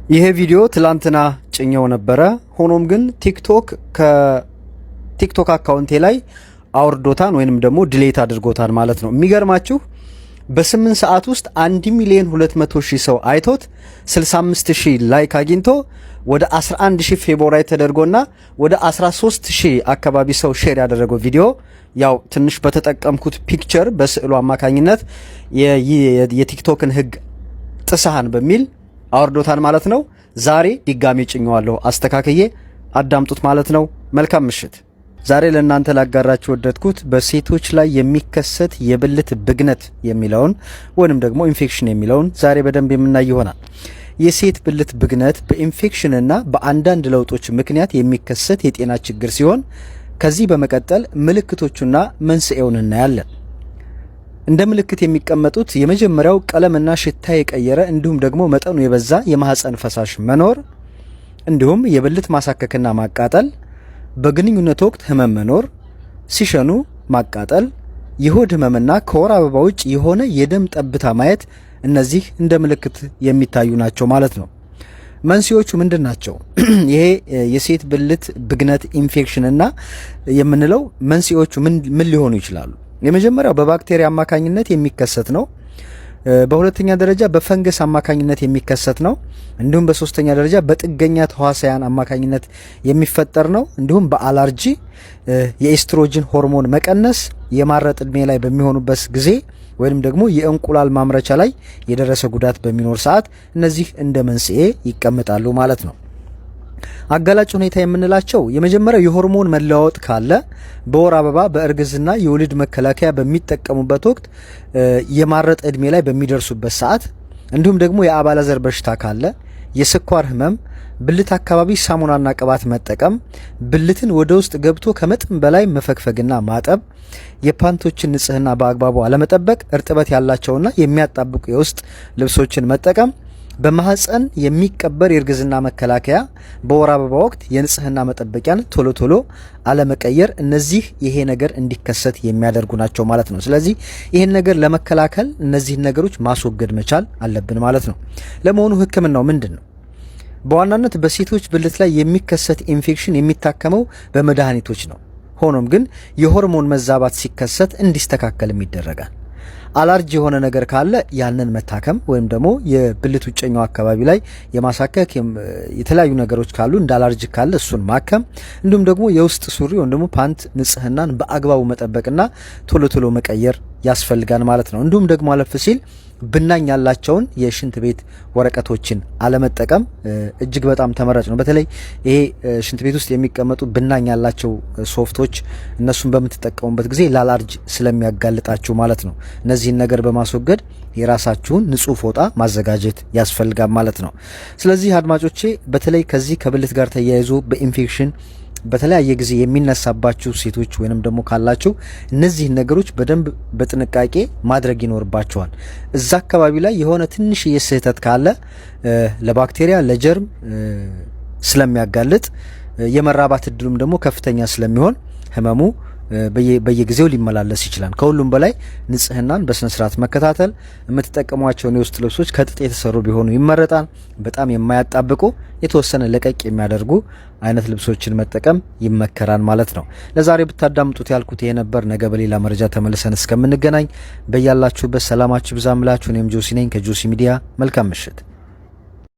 ይሄ ቪዲዮ ትላንትና ጭኘው ነበረ። ሆኖም ግን ከቲክቶክ አካውንቴ ላይ አውርዶታን ወይንም ደግሞ ዲሌት አድርጎታን ማለት ነው። የሚገርማችሁ በ8 ሰዓት ውስጥ 1,200,000 ሰው አይቶት 65,000 ላይክ አግኝቶ ወደ 11,000 ፌቮራይት ተደርጎና ወደ 13,000 አካባቢ ሰው ሼር ያደረገው ቪዲዮ ያው ትንሽ በተጠቀምኩት ፒክቸር በስዕሉ አማካኝነት የቲክቶክን ህግ ጥሰሃን በሚል አውርዶታን ማለት ነው። ዛሬ ድጋሚ ጭኘዋለሁ አስተካክዬ አዳምጡት ማለት ነው። መልካም ምሽት። ዛሬ ለእናንተ ላጋራችሁ ወደድኩት በሴቶች ላይ የሚከሰት የብልት ብግነት የሚለውን ወይንም ደግሞ ኢንፌክሽን የሚለውን ዛሬ በደንብ የምናይ ይሆናል። የሴት ብልት ብግነት በኢንፌክሽንና በአንዳንድ ለውጦች ምክንያት የሚከሰት የጤና ችግር ሲሆን ከዚህ በመቀጠል ምልክቶቹና መንስኤውን እናያለን። እንደ ምልክት የሚቀመጡት የመጀመሪያው ቀለምና ሽታ የቀየረ እንዲሁም ደግሞ መጠኑ የበዛ የማህፀን ፈሳሽ መኖር፣ እንዲሁም የብልት ማሳከክና ማቃጠል፣ በግንኙነት ወቅት ህመም መኖር፣ ሲሸኑ ማቃጠል፣ የሆድ ህመምና ከወር አበባ ውጭ የሆነ የደም ጠብታ ማየት፣ እነዚህ እንደ ምልክት የሚታዩ ናቸው ማለት ነው። መንስኤዎቹ ምንድን ናቸው? ይሄ የሴት ብልት ብግነት ኢንፌክሽንና የምንለው መንስኤዎቹ ምን ሊሆኑ ይችላሉ? የመጀመሪያው በባክቴሪያ አማካኝነት የሚከሰት ነው። በሁለተኛ ደረጃ በፈንገስ አማካኝነት የሚከሰት ነው። እንዲሁም በሶስተኛ ደረጃ በጥገኛ ተዋሳያን አማካኝነት የሚፈጠር ነው። እንዲሁም በአለርጂ፣ የኤስትሮጅን ሆርሞን መቀነስ፣ የማረጥ እድሜ ላይ በሚሆኑበት ጊዜ ወይንም ደግሞ የእንቁላል ማምረቻ ላይ የደረሰ ጉዳት በሚኖር ሰዓት እነዚህ እንደ መንስኤ ይቀመጣሉ ማለት ነው። አጋላጭ ሁኔታ የምንላቸው የመጀመሪያው የሆርሞን መለዋወጥ ካለ፣ በወር አበባ፣ በእርግዝና የወሊድ መከላከያ በሚጠቀሙበት ወቅት፣ የማረጥ እድሜ ላይ በሚደርሱበት ሰዓት፣ እንዲሁም ደግሞ የአባላዘር በሽታ ካለ፣ የስኳር ህመም፣ ብልት አካባቢ ሳሙናና ቅባት መጠቀም፣ ብልትን ወደ ውስጥ ገብቶ ከመጠን በላይ መፈግፈግና ማጠብ፣ የፓንቶችን ንጽህና በአግባቡ አለመጠበቅ፣ እርጥበት ያላቸውና የሚያጣብቁ የውስጥ ልብሶችን መጠቀም፣ በማህፀን የሚቀበር የእርግዝና መከላከያ፣ በወር አበባ ወቅት የንጽህና መጠበቂያን ቶሎ ቶሎ አለመቀየር፣ እነዚህ ይሄ ነገር እንዲከሰት የሚያደርጉ ናቸው ማለት ነው። ስለዚህ ይሄን ነገር ለመከላከል እነዚህን ነገሮች ማስወገድ መቻል አለብን ማለት ነው። ለመሆኑ ህክምናው ምንድን ነው? በዋናነት በሴቶች ብልት ላይ የሚከሰት ኢንፌክሽን የሚታከመው በመድኃኒቶች ነው። ሆኖም ግን የሆርሞን መዛባት ሲከሰት እንዲስተካከልም ይደረጋል። አለርጂ የሆነ ነገር ካለ ያንን መታከም ወይም ደግሞ የብልት ውጨኛው አካባቢ ላይ የማሳከክ የተለያዩ ነገሮች ካሉ እንደ አለርጂ ካለ እሱን ማከም፣ እንዲሁም ደግሞ የውስጥ ሱሪ ወይም ደግሞ ፓንት ንጽህናን በአግባቡ መጠበቅና ቶሎ ቶሎ መቀየር ያስፈልጋል ማለት ነው። እንዲሁም ደግሞ አለፍ ሲል ብናኝ ያላቸውን የሽንት ቤት ወረቀቶችን አለመጠቀም እጅግ በጣም ተመራጭ ነው። በተለይ ይሄ ሽንት ቤት ውስጥ የሚቀመጡ ብናኝ ያላቸው ሶፍቶች እነሱን በምትጠቀሙበት ጊዜ ለአለርጂ ስለሚያጋልጣችሁ ማለት ነው። እነዚህን ነገር በማስወገድ የራሳችሁን ንጹህ ፎጣ ማዘጋጀት ያስፈልጋል ማለት ነው። ስለዚህ አድማጮቼ በተለይ ከዚህ ከብልት ጋር ተያይዞ በኢንፌክሽን በተለያየ ጊዜ የሚነሳባችሁ ሴቶች ወይንም ደግሞ ካላችሁ እነዚህ ነገሮች በደንብ በጥንቃቄ ማድረግ ይኖርባችኋል። እዛ አካባቢ ላይ የሆነ ትንሽ የስህተት ካለ ለባክቴሪያ ለጀርም ስለሚያጋልጥ የመራባት እድሉም ደግሞ ከፍተኛ ስለሚሆን ህመሙ በየጊዜው ሊመላለስ ይችላል። ከሁሉም በላይ ንጽህናን በስነ ስርዓት መከታተል፣ የምትጠቀሟቸውን የውስጥ ልብሶች ከጥጥ የተሰሩ ቢሆኑ ይመረጣል። በጣም የማያጣብቁ የተወሰነ ለቀቅ የሚያደርጉ አይነት ልብሶችን መጠቀም ይመከራል ማለት ነው። ለዛሬ ብታዳምጡት ያልኩት ይሄ ነበር። ነገ በሌላ መረጃ ተመልሰን እስከምንገናኝ በያላችሁበት ሰላማችሁ ብዛምላችሁ። እኔም ጆሲ ነኝ ከጆሲ ሚዲያ። መልካም ምሽት።